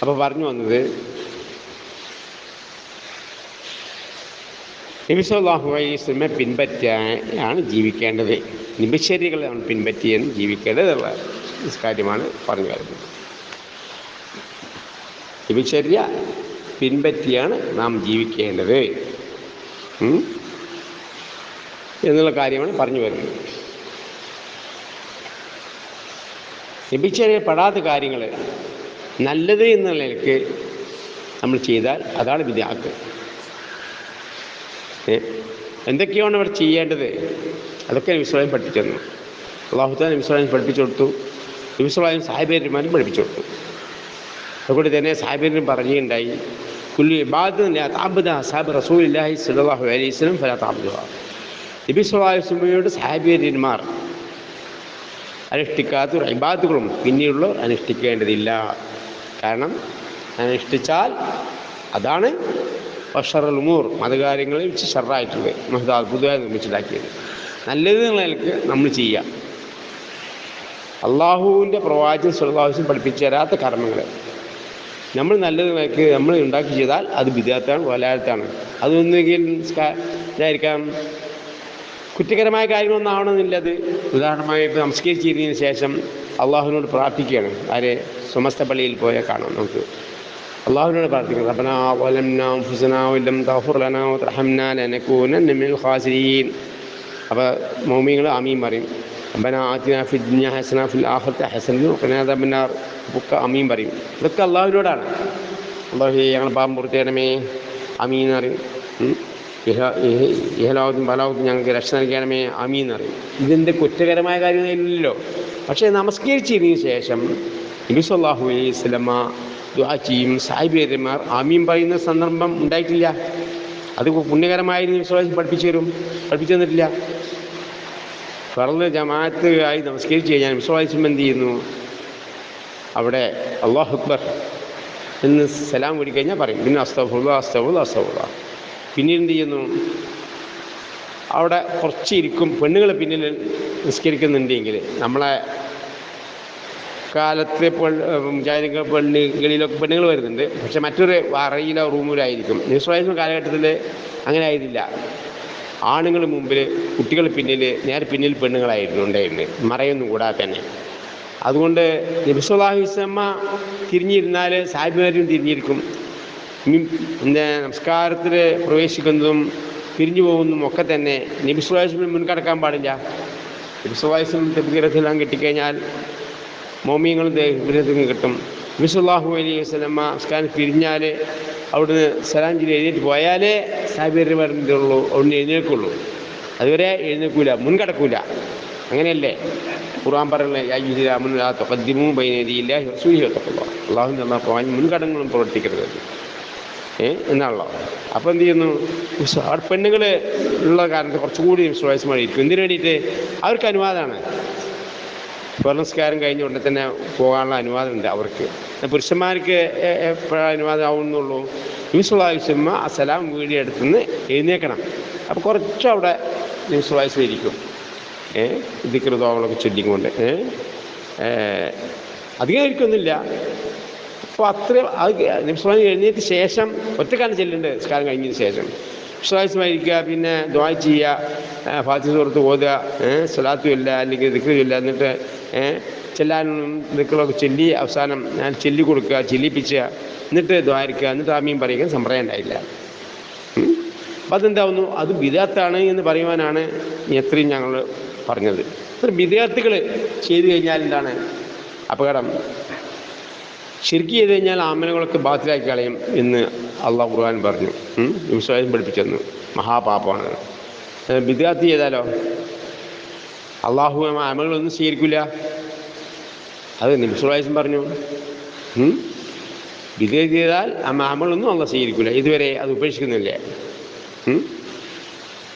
അപ്പോൾ പറഞ്ഞു വന്നത്, നബി സല്ലല്ലാഹു അലൈഹി വസല്ലമയെ പിൻപറ്റിയാണ് ജീവിക്കേണ്ടത്. നബിശര്യകളെ നമ്മൾ പിൻപറ്റിയാണ് ജീവിക്കേണ്ടതുള്ള കാര്യമാണ് പറഞ്ഞു വരുന്നത്. നബിശര്യ പിൻപറ്റിയാണ് നാം ജീവിക്കേണ്ടത് എന്നുള്ള കാര്യമാണ് പറഞ്ഞു വരുന്നത്. നബിശര്യയിൽ പെടാത്ത കാര്യങ്ങൾ നല്ലത് എന്നുള്ള നിലയ്ക്ക് നമ്മൾ ചെയ്താൽ അതാണ് ബിദ്അത്ത്. എന്തൊക്കെയാണ് ഇവിടെ ചെയ്യേണ്ടത് അതൊക്കെ നബി സ്വല്ലല്ലാഹു അലൈഹി വസല്ലം പഠിപ്പിച്ചു തന്നു. അല്ലാഹു തആല നബി സ്വല്ലല്ലാഹു അലൈഹി വസല്ലം പഠിപ്പിച്ചു കൊടുത്തു, നബി സ്വല്ലല്ലാഹു അലൈഹി വസല്ലം സഹാബിമാരും പഠിപ്പിച്ചു കൊടുത്തു. അതുകൊണ്ട് തന്നെ സഹാബിമാരും പറയുകയുണ്ടായി, കുല്ലു ഇബാദത്തുൻ ലാ തഅബ്ബദ അസ്ഹാബ റസൂലില്ലാഹി സ്വല്ലല്ലാഹു അലൈഹി വസല്ലം ഫലാ തഅബ്ബുഹ. നബി സ്വല്ലല്ലാഹു അലൈഹി വസല്ലമയോട് സഹാബിമാർ അനുഷ്ഠിക്കാത്ത ഒരു ഇബാദത്തുകളും പിന്നീടുള്ള അനുഷ്ഠിക്കേണ്ടതില്ല. കാരണം അനുഷ്ഠിച്ചാൽ അതാണ് വഷറുൽ ഉമൂർ, മതകാര്യങ്ങളിൽ വെച്ച് ഷർറായിട്ടുള്ളത്, മഹ്ദാദ് പുതുതായി നിർമ്മിച്ചുണ്ടാക്കിയത്. നല്ലത് എന്നുള്ള നിലയ്ക്ക് നമ്മൾ ചെയ്യാം. അള്ളാഹുവിൻ്റെ പ്രവാചകൻ സ്വല്ലല്ലാഹു അലൈഹി വസല്ലം പഠിപ്പിച്ചു തരാത്ത കർമ്മങ്ങൾ നമ്മൾ നല്ലത് നിലയ്ക്ക് നമ്മൾ ഉണ്ടാക്കി ചെയ്താൽ അത് ബിദ്അത്താണ്, വലാലത്താണ്. അതൊന്നുമെങ്കിൽ ഇതായിരിക്കാം, കുറ്റകരമായ കാര്യങ്ങളൊന്നും ആവണമെന്നില്ല. അത് ഉദാഹരണമായി ഇപ്പോൾ നമസ്കരിച്ചതിന് ശേഷം അള്ളാഹുവിനോട് പ്രാർത്ഥിക്കുകയാണ്. ആരെ സമസ്ത പള്ളിയിൽ പോയാൽ കാണാം, നമുക്ക് അള്ളാഹുവിനോട് പ്രാർത്ഥിക്കണം, റബ്ബനാ വലംനാ അൻഫുസനാ വല്ലം തഗ്ഫിർ ലനാ വതർഹംനാ ലനകൂനന്ന മിനൽ ഖാസിരീൻ. അപ്പോൾ മുഅ്മിനീങ്ങൾ ആമീൻ പറയും. റബ്ബനാ ആതിനാ ഫിദ്ദുനിയ ഹസന ഫിൽ ആഖിറതി ഹസന വഖിനാ അദാബന്നാർ, ഒക്കെ ആമീൻ പറയും. ഇതൊക്കെ അള്ളാഹുവിനോടാണ്. അള്ളാഹുവേ ഞങ്ങൾ പാപം പുറത്തു തരണമേ, ആമീൻ പറയും. ഇഹലോകത്തും പലോകത്തും ഞങ്ങൾക്ക് രക്ഷ നൽകണമേ, ആമീൻ പറയും. ഇതെന്ത് കുറ്റകരമായ കാര്യങ്ങളില്ലല്ലോ. പക്ഷേ നമസ്കരിച്ചതിന് ശേഷം നബി സല്ലല്ലാഹു അലൈഹി വസല്ലമ ദുആ ചെയ്യും, സഹാബിമാർ ആമീൻ പറയുന്ന സന്ദർഭം ഉണ്ടായിട്ടില്ല. അത് പുണ്യകരമായി നബി സ്വല്ലല്ലാഹു അലൈഹി വസല്ലം പഠിപ്പിച്ചു തന്നിട്ടില്ല. ഫർള് ജമാഅത്ത് ആയി നമസ്കരിച്ച് കഴിഞ്ഞാൽ നബി സ്വല്ലല്ലാഹു അലൈഹി വസല്ലം എന്ത് ചെയ്യുന്നു, അവിടെ അല്ലാഹു അക്ബർ എന്ന് സലാം വിളിക്കഴിഞ്ഞാൽ പറയും, പിന്നെ അസ്തഗ്ഫിറുല്ലാഹ് അസ്തഗ്ഫിറുല്ലാഹ് അസ്തഗ്ഫിറുല്ലാഹ്. പിന്നീട് എന്ത് ചെയ്യുന്നു, അവിടെ കുറച്ച് ഇരിക്കും. പെണ്ണുങ്ങൾ പിന്നിൽ നിസ്കരിക്കുന്നുണ്ടെങ്കിൽ നമ്മളെ കാലത്തെ മുജാഹിദുകളിലൊക്കെ പെണ്ണുങ്ങൾ വരുന്നുണ്ട്, പക്ഷെ മറ്റൊരു അറയിലോ റൂമിലായിരിക്കും. നബി സ്വല്ലല്ലാഹു അലൈഹി വസല്ലം കാലഘട്ടത്തിൽ അങ്ങനെ ആയിരുന്നില്ല. ആണുങ്ങൾ മുമ്പിൽ, കുട്ടികൾ പിന്നിൽ, നേരെ പിന്നിൽ പെണ്ണുങ്ങളായിരുന്നു ഉണ്ടായിരുന്നത്, മറയൊന്നും കൂടാതെ തന്നെ. അതുകൊണ്ട് നബി സ്വല്ലല്ലാഹു അലൈഹി വസല്ലം തിരിഞ്ഞിരുന്നാൽ സഹാബിമാരും തിരിഞ്ഞിരിക്കും. നമസ്കാരത്തിൽ പ്രവേശിക്കുന്നതും പിരിഞ്ഞു പോകുന്നതും ഒക്കെ തന്നെ നബി സ്വല്ലല്ലാഹു അലൈഹി വസല്ലം മുൻകടക്കാൻ പാടില്ല. നബി സ്വല്ലല്ലാഹു അലൈഹി വസല്ലം തക്ബീറത്തെല്ലാം കിട്ടിക്കഴിഞ്ഞാൽ മോമിയങ്ങളും തക്ബീറത്തും കിട്ടും. നബി സ്വല്ലല്ലാഹു അലൈഹി വസല്ലം നമസ്കാരം പിരിഞ്ഞാൽ അവിടുന്ന് സലാം ചെയ്ത് എഴുന്നേറ്റ് പോയാലേ സഹാബിമാർ പറഞ്ഞിട്ടുള്ളൂ, അവിടുന്ന് എഴുന്നേൽക്കുള്ളൂ. അതുവരെ എഴുന്നേൽക്കൂല, മുൻകടക്കൂല. അങ്ങനെയല്ലേ ഖുർആൻ പറയുന്നത്, യാ അയ്യുഹല്ലദീന ആമനൂ ലാ തുഖദ്ദിമൂ ബൈന യദയ്യില്ലാഹി വറസൂലിഹി വത്തഖുല്ലാഹ്. അല്ലാഹുവിൻ്റെ പ്രവാചകൻ മുൻകടങ്ങളും പ്രവർത്തിക്കരുത് എന്നാണല്ലോ. അപ്പോൾ എന്ത് ചെയ്യുന്നു, അവിടെ പെണ്ണുങ്ങൾ ഉള്ള കാരണത്തിൽ കുറച്ചുകൂടി വിശ്വാസമായിരിക്കും. എന്തിനു വേണ്ടിയിട്ട്? അവർക്ക് അനുവാദമാണ്. നമസ്കാരം കഴിഞ്ഞ ഉടനെ തന്നെ പോകാനുള്ള അനുവാദമുണ്ട് അവർക്ക്. പുരുഷന്മാർക്ക് എപ്പോഴാണ് അനുവാദം ആവുന്നുള്ളൂ? നബി സ്വല്ലല്ലാഹു അലൈഹി വസല്ലം ആ സലാം വീഡിയോ എടുത്തുനിന്ന് എഴുന്നേൽക്കണം. അപ്പോൾ കുറച്ചും അവിടെ നബി സ്വല്ലല്ലാഹു അലൈഹി വസല്ലം ഇരിക്കും, ദിക്ർ ദുആകളൊക്കെ ചൊല്ലിക്കൊണ്ട്. അധികം ഇരിക്കൊന്നുമില്ല. അപ്പോൾ അത്രയും അത് നബി സ്വല്ലല്ലാഹു അലൈഹി വസല്ലം എഴുന്നേറ്റ് ശേഷം ഒറ്റക്കാണ് ചെല്ലേണ്ടത്. നമസ്കാരം കഴിഞ്ഞതിന് ശേഷം വിശ്വാസമായിരിക്കുക, പിന്നെ ദുആ ചെയ്യുക, ഫാത്തിഹ സൂറത്ത് ഓതുക, സ്വലാത്തു ചൊല്ലുക, അല്ലെങ്കിൽ ദിക്ർ ചൊല്ലുക, എന്നിട്ട് ചെല്ലാനും ദിക്റൊക്കെ ചൊല്ലി അവസാനം ചൊല്ലി കൊടുക്കുക, ചെല്ലിപ്പിച്ചുക, എന്നിട്ട് ദ്വാരിക്കുക, എന്നിട്ട് ആമീൻ പറയുക സമ്പ്രദായം ഉണ്ടായില്ല. അപ്പം അതെന്താവുന്നു, അത് ബിദ്അത്താണ് എന്ന് പറയുവാനാണ് എത്രയും ഞങ്ങൾ പറഞ്ഞത്. ബിദ്അത്തുകൾ ചെയ്തു കഴിഞ്ഞാൽ എന്താണ് അപകടം? ശിർക്ക് ചെയ്ത് കഴിഞ്ഞാൽ അമലുകളൊക്കെ ബാത്തിലാക്കി കളയും എന്ന് അള്ളാഹു ഖുർആൻ പറഞ്ഞു, വിശ്വാസം പഠിപ്പിച്ചു തന്നു. മഹാപാപമാണ്. ബിദ്അത്ത് ചെയ്താലോ അള്ളാഹു അമലുകളൊന്നും സ്വീകരിക്കില്ല. അത് നബി സല്ലല്ലാഹു അലൈഹി വസല്ലം പറഞ്ഞു, ബിദ്അത്ത് ചെയ്താൽ അമലൊന്നും അള്ളാഹു സ്വീകരിക്കില്ല. ഇതുവരെ അത് ഉപേക്ഷിക്കുന്നില്ലേ?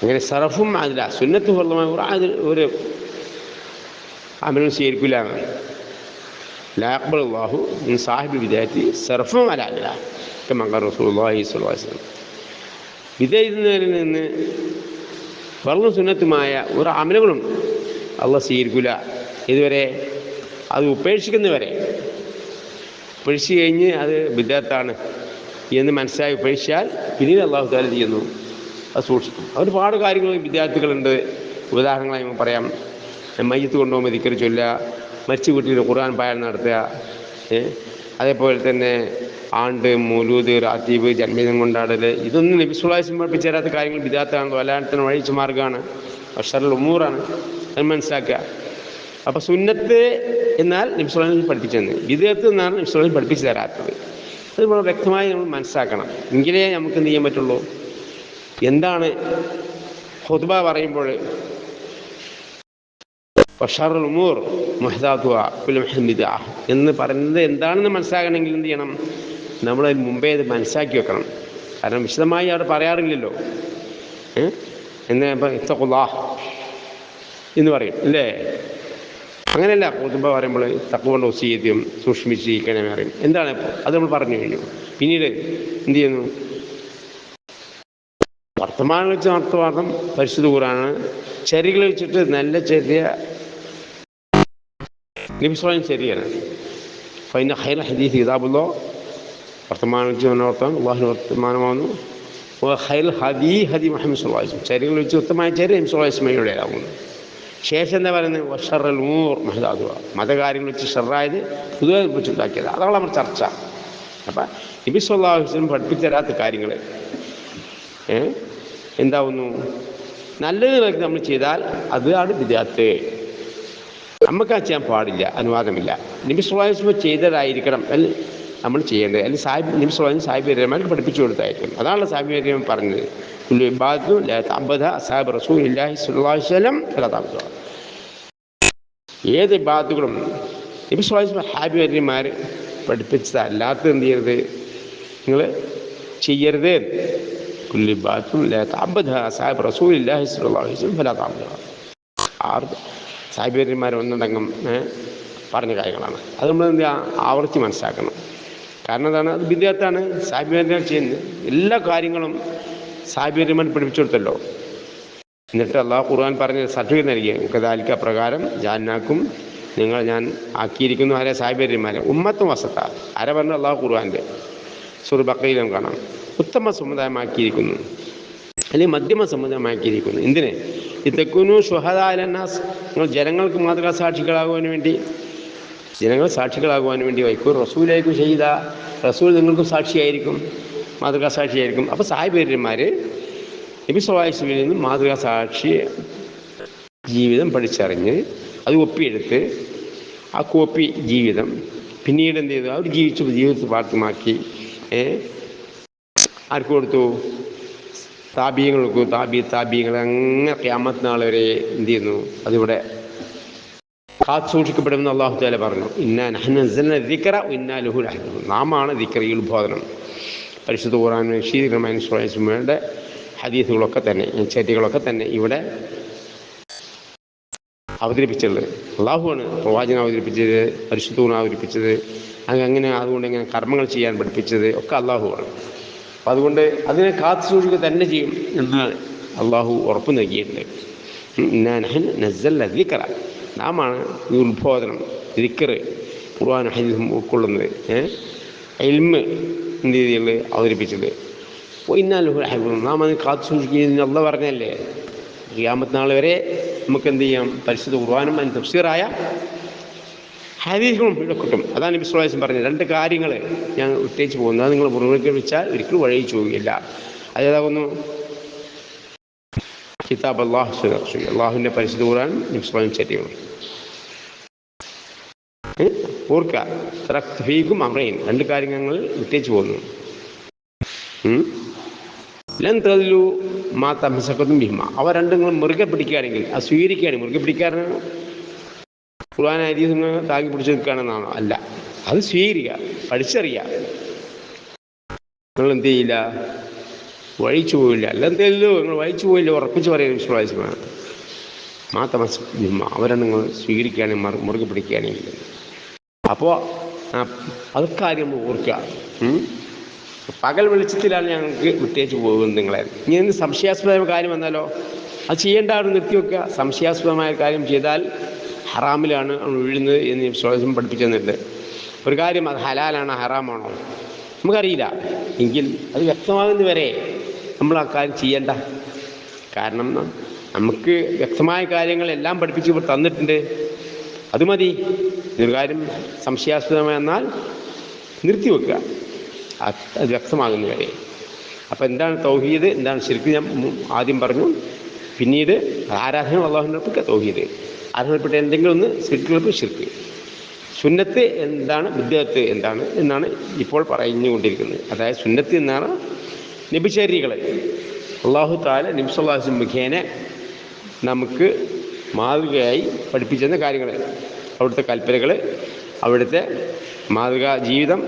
അങ്ങനെ സറഫും അതില സുന്നത്ത് ഒരു അമലും സ്വീകരിക്കില്ല. ലാ യഖ്ബലുല്ലാഹു മിൻ സാഹിബി ബിദ്അത്തി സർഫും അലാ അദില കമാ ഖാല റസൂലുള്ളാഹി സ്വല്ലല്ലാഹു അലൈഹി വസല്ലം. ബിദ്അത്തിൽ നിന്ന് ഫർളും സുന്നത്തുമായ ഒരു അമലുകളും അള്ളാഹു സ്വീകരിക്കില്ല ഇതുവരെ, അത് ഉപേക്ഷിക്കുന്നവരെ. പഴിച്ചു കഴിഞ്ഞ് അത് ബിദ്അത്താണ് എന്ന് മനസ്സിലായി പഴിച്ചാൽ പിന്നീട് അള്ളാഹു തആല ചെയ്യുന്നു, അത് സൂക്ഷിക്കും. ഒരുപാട് കാര്യങ്ങൾ വിദ്യാർത്ഥികളുണ്ട്. ഉദാഹരണങ്ങളായി നമുക്ക് പറയാം. മയ്യത്ത് കൊണ്ടുപോകുമ്പോൾ ദിക്ർ ചൊല്ലുക, മരിച്ച വീട്ടിൽ ഖുർആൻ പാരായണം നടത്തുക, അതേപോലെ തന്നെ ആണ്ട്, മൗലൂദ്, റാത്തീബ്, ജന്മദിനം കൊണ്ടാടൽ, ഇതൊന്നും നബി സ്വല്ലല്ലാഹു അലൈഹി വസല്ലം പഠിപ്പിച്ചു തരാത്ത കാര്യങ്ങൾ ബിദ്അത്താണല്ലോ, അല്ലാത്തതിന് വഴിച്ച മാർഗ്ഗമാണ്, ബശറുൽ ഉമൂറാണ്. അത് മനസ്സിലാക്കുക. അപ്പോൾ സുന്നത്ത് എന്നാൽ നബി സ്വല്ലല്ലാഹു അലൈഹി വസല്ലം പഠിപ്പിച്ചു തന്നത്, ബിദ്അത്ത് എന്നാണ് നബി സ്വല്ലല്ലാഹു അലൈഹി വസല്ലം പഠിപ്പിച്ചു തരാത്തത്. അത് വളരെ വ്യക്തമായി നമ്മൾ മനസ്സിലാക്കണം. എങ്കിലേ നമുക്ക് എന്ത് ചെയ്യാൻ പറ്റുള്ളൂ. എന്താണ് ഖുത്ബ പറയുമ്പോൾ ബശറുൽ ഉമൂർ മുഹ്ദാത്തുഹാ കുല്ലു മുഹ്ദത്തിൻ ബിദ്അ എന്ന് പറയുന്നത് എന്താണെന്ന് മനസ്സിലാക്കണമെങ്കിൽ എന്ത് ചെയ്യണം, നമ്മൾ മുമ്പേ ഇത് മനസ്സിലാക്കി വെക്കണം. കാരണം വിശദമായി അവിടെ പറയാറില്ലല്ലോ. എന്നാ ഇപ്പം ഇത്തഖുല്ലാഹ് എന്ന് പറയും അല്ലേ? അങ്ങനെയല്ല. ഖുത്ബ പറയുമ്പോൾ തഖ്വയുടെ വസിയ്യത്തും സൂക്ഷ്മിച്ചിരിക്കണമെന്ന് പറയും. എന്താണ് ഇപ്പോൾ അത് നമ്മൾ പറഞ്ഞു കഴിഞ്ഞു. പിന്നീട് എന്ത് ചെയ്യുന്നു, വർത്തമാനം വെച്ച് വർത്തമാനം പരിശുദ്ധ ഖുർആനാണ്. ചര്യകൾ വെച്ചിട്ട് നല്ല ചര്യ നബി സ്വല്ലല്ലാഹു അലൈഹി വസല്ലം ചര്യയാണ്. ഫൈന ഖൈറ ഹദീസ് കിതാബുല്ലാഹ്, വർത്തമാനം വെച്ച് വർത്തമാനം അള്ളാഹുവിൻ്റെ വർത്തമാനമാകുന്നു. ഖൈറുൽ ഹദീ ഹദീ മുഹമ്മദ് സ്വല്ലല്ലാഹു അലൈഹി വസല്ലം, ചര്യകൾ വെച്ച് ഉത്തമമായ ചര്യ നബി സ്വല്ലല്ലാഹു അലൈഹി വസല്ലമയുടേതാകുന്നു. ശേഷം എന്താ പറയുന്നത്, വശറുൽ ഉമൂർ മുഹ്ദാത്തുഹാ, മതകാര്യങ്ങൾ വെച്ച് ഷർറായത് പുതുതായി വെച്ചുണ്ടാക്കിയത്. അതാണ് നമ്മൾ ചർച്ച. അപ്പം നബി സ്വല്ലല്ലാഹു അലൈഹി വസല്ലം പഠിപ്പിച്ചു തരാത്ത കാര്യങ്ങൾ എന്താവുന്നു, നല്ലത് നമ്മൾ ചെയ്താൽ അതാണ് ബിദ്അത്ത്. നമുക്ക് അത് ചെയ്യാൻ പാടില്ല, അനുവാദമില്ല. നബി സ്വല്ലല്ലാഹു അലൈഹി വസല്ലം ചെയ്തതായിരിക്കണം അല്ലെ നമ്മൾ ചെയ്യേണ്ടത്. അല്ലെങ്കിൽ സാഹിബ് നബി സ്വല്ലല്ലാഹു അലൈഹി വസല്ലം സാഹിബിമാർക്ക് പഠിപ്പിച്ചു കൊടുത്തായിരിക്കും. അതാണല്ലോ സാഹിബിമാർ പറഞ്ഞത്, കുല്ലു ഇബാദത്തുൻ ലാ തഅബ്ബദഹാ അസ്ഹാബു റസൂലില്ലാഹി സ്വല്ലല്ലാഹു അലൈഹി വസല്ലം ഫലാ തഅബ്ബദൂഹാ. ഏത് ഇബാദത്തുകളും നബി സ്വല്ലല്ലാഹു അലൈഹി വസല്ലം സാഹിബിമാർ പഠിപ്പിച്ചതല്ലാത്തത് എന്ത് ചെയ്യരുത്, നിങ്ങൾ ചെയ്യരുത്. കുല്ലു ഇബാദത്തുൻ ലാ തഅബ്ബദഹാ അസ്ഹാബു റസൂലില്ലാഹി സ്വല്ലല്ലാഹു അലൈഹി വസല്ലം ഫലാ തഅബ്ബദൂഹാ. സാഹിബിമാർ ഒന്നടങ്കം പറഞ്ഞ കാര്യങ്ങളാണ്. അത് നമ്മൾ എന്ത് ആവർത്തി മനസ്സിലാക്കണം. കാരണം എന്താണ്, അത് ബിദ്അത്താണ്. സാഹിബിമാർ ചെയ്യുന്നത് എല്ലാ കാര്യങ്ങളും സാഹിബിമാർ പഠിപ്പിച്ചു കൊടുത്തല്ലോ. എന്നിട്ട് അള്ളാഹു ഖുർആൻ പറഞ്ഞ സർട്ടിഫിക്കറ്റ് നൽകിയ കദാലിക പ്രകാരം ജാന്നാക്കും ഞാൻ ആക്കിയിരിക്കുന്നു ആരെ സാഹിബിമാരെ ഉമ്മത്തും വസത്ത. ആരെ പറഞ്ഞു, അള്ളാഹു ഖുർആൻ്റെ സൂറത്തുൽ ബഖറയിലും കാണാം. ഉത്തമ സമുദായമാക്കിയിരിക്കുന്നു, അല്ലെങ്കിൽ മധ്യമ സമുദായമാക്കിയിരിക്കുന്നു. എന്തിനെ, ഇതകുനു ശുഹദാ അലന്നാസ്, നിങ്ങൾ ജനങ്ങൾക്ക് മാതൃകാ സാക്ഷികളാകുവാൻ വേണ്ടി, ജനങ്ങൾ സാക്ഷികളാകുവാൻ വേണ്ടി. വൈക്കൂർ റസൂലായിരിക്കും ഷഹീദ, റസൂൽ നിങ്ങൾക്കും സാക്ഷിയായിരിക്കും, മാതൃകാ സാക്ഷിയായിരിക്കും. അപ്പോൾ സാഹിബിമാർ നബി സ്വല്ലല്ലാഹു അലൈഹി വസല്ലമയിൽ നിന്ന് മാതൃകാ സാക്ഷി ജീവിതം പഠിച്ചറിഞ്ഞ് അത് ഒപ്പിയെടുത്ത് ആ കോപ്പി ജീവിതം പിന്നീട് എന്ത് ചെയ്തു, അവർ ജീവിതത്തിൽ പ്രാപ്തമാക്കി ആർക്ക് കൊടുത്തു, താബീങ്ങൾക്ക്, താബീങ്ങൾ അങ്ങനെ ഖിയാമത്ത് നാൾ വരെ എന്ത് ചെയ്യുന്നു, അതിവിടെ കാത്ത് സൂക്ഷിക്കപ്പെടുമെന്ന് അല്ലാഹു തആല പറഞ്ഞു. ഇന്നാ നഹ്നു നസ്സൽനാ ദിക്റ വഇന്നാ ലഹു ലഹാഫിളൂൻ. നാമാണ് ദിക്ർ, ഈ ഉത്ബോധനം. പരിശുദ്ധ ഖുർആൻ ശീഘ്രമായ സ്വലൈസ്മയുടെ ഹദീസുകളൊക്കെ തന്നെ ചര്യകളൊക്കെ തന്നെ ഇവിടെ അവതരിപ്പിച്ചത് അള്ളാഹുവാണ്. പ്രവാചകൻ അവതരിപ്പിച്ചത്, പരിശുദ്ധ ഖുർആൻ അവതരിപ്പിച്ചത്, അങ്ങനെ അതുകൊണ്ട് എങ്ങനെ കർമ്മങ്ങൾ ചെയ്യാൻ പഠിപ്പിച്ചത് ഒക്കെ അള്ളാഹുവാണ്. അപ്പം അതുകൊണ്ട് അതിനെ കാത്തു സൂക്ഷിക്കുക തന്നെ ചെയ്യും എന്ന് അള്ളാഹു ഉറപ്പ് നൽകിയിട്ടുണ്ട്. ഇന്നാ നഹ്നു നസ്സൽനാ ദിക്റ, നാമാണ് ഈ ഉത്ബോധനം, ദിക്ർ, ഖുർആനും ഹദീസും ഉൾക്കൊള്ളുന്നത്, ഇൽമ് എന്ത് രീതിയിൽ അവതരിപ്പിച്ചത്. വഇന്നാ ലഹു ലഹാഫിളൂൻ, നാം അത് കാത്തു സൂക്ഷിക്കുന്നത് അള്ളാഹു പറഞ്ഞല്ലേ. ഖിയാമത്ത് നാൾ വരെ നമുക്ക് എന്ത് ചെയ്യാം, പരിശുദ്ധ ഖുർആനും അതിന് തഫ്സീറായ ഹദീസുകളും ഇവിടെ കിട്ടും. അതാണ് നബി സ്വല്ലല്ലാഹു അലൈഹി വസല്ലം പറഞ്ഞത്. രണ്ട് കാര്യങ്ങൾ ഞാൻ ഉത്തേജിച്ച് പോകുന്നത്, അത് നിങ്ങൾ മുറുകെ വെച്ചാൽ ഒരിക്കലും വഴിച്ചു പോവുകയില്ല. അതേതാകുന്നു, കിതാബ് അല്ലാഹ് സുന്നത്ത്, അള്ളാഹുവിൻ്റെ പരിശുദ്ധ ഖുർആൻ, നബി സ്വല്ലല്ലാഹു അലൈഹി വസല്ലം ചര്യകൾ. ഓർക്കുക, തറക്തു ഫീകും അംറൈൻ, രണ്ട് കാര്യങ്ങൾ ഉത്തേജിച്ച് പോകുന്നു. ലൻ തദ്ലു മാ തമസക്കതും ബിഹിമ, അവ രണ്ടും നിങ്ങൾ മുറുകെ പിടിക്കുകയാണെങ്കിൽ, അത് സ്വീകരിക്കുകയാണെങ്കിൽ, മുറുകെ പിടിക്കാറ് ഖുർആൻ ഹദീസ് താങ്ങി പിടിച്ച് നിൽക്കുകയാണെന്നാണോ? അല്ല, അത് സ്വീകരിക്കുക, പഠിച്ചറിയുക. നിങ്ങൾ എന്ത് ചെയ്യില്ല, വഴിച്ചു പോവില്ല. അല്ലെന്തല്ലോ നിങ്ങൾ വഴിച്ചു പോയില്ല, ഉറപ്പിച്ച് പറയുന്ന വിശ്വാസമാണ്. മാ തമസക്കതും ബിഹിമ, അവരെ നിങ്ങൾ സ്വീകരിക്കുകയാണെങ്കിൽ, മുറുകെ പിടിക്കുകയാണെങ്കിൽ. അപ്പോൾ അതൊക്കാര്യം ഓർക്കുക. പകൽ വെളിച്ചത്തിലാണ് ഞങ്ങൾക്ക് വിട്ടേച്ച് പോകുന്നത് നിങ്ങളെ. ഇനി എന്ത് സംശയാസ്പദമായ കാര്യം വന്നാലോ അത് ചെയ്യേണ്ട ആൾ നിർത്തിവെക്കുക. സംശയാസ്പദമായ കാര്യം ചെയ്താൽ ഹറാമിലാണ് വീഴുന്നത് എന്ന് വിശ്വാസം പഠിപ്പിച്ചു തന്നിട്ടുണ്ട്. ഒരു കാര്യം അത് ഹലാലാണോ ഹറാമാണോ നമുക്കറിയില്ല എങ്കിൽ അത് വ്യക്തമാകുന്നവരെ നമ്മൾ ആ കാര്യം ചെയ്യണ്ട. കാരണം നമുക്ക് വ്യക്തമായ കാര്യങ്ങളെല്ലാം പഠിപ്പിച്ച് തന്നിട്ടുണ്ട്, അത് മതി. ഇതൊരു കാര്യം സംശയാസ്പദമെന്നാൽ നിർത്തിവെക്കുക, അത് വ്യക്തമാകുന്നവരെ. അപ്പോൾ എന്താണ് തൗഹീദ്, എന്താണ് ശിർക്ക് ഞാൻ ആദ്യം പറഞ്ഞു. പിന്നീട് ആരാധന അല്ലാഹുവിനൊക്കെ തൗഹീദ്, ആരാധനപ്പെട്ട എന്തെങ്കിലും ഒന്ന് ശിർക്കുകൾക്ക് ശിർക്ക്. സുന്നത്ത് എന്താണ്, ബിദ്അത്ത് എന്താണ് എന്നാണ് ഇപ്പോൾ പറഞ്ഞുകൊണ്ടിരിക്കുന്നത്. അതായത് സുന്നത്ത് എന്നാണ് നബിചര്യകൾ. അല്ലാഹു തആല നബി സല്ലല്ലാഹു അലൈഹി വസല്ലം മുഖേന നമുക്ക് മാതൃകയായി പഠിപ്പിച്ചെന്ന കാര്യങ്ങൾ, അവിടുത്തെ കൽപ്പനകൾ, അവിടുത്തെ മാതൃകാ ജീവിതം,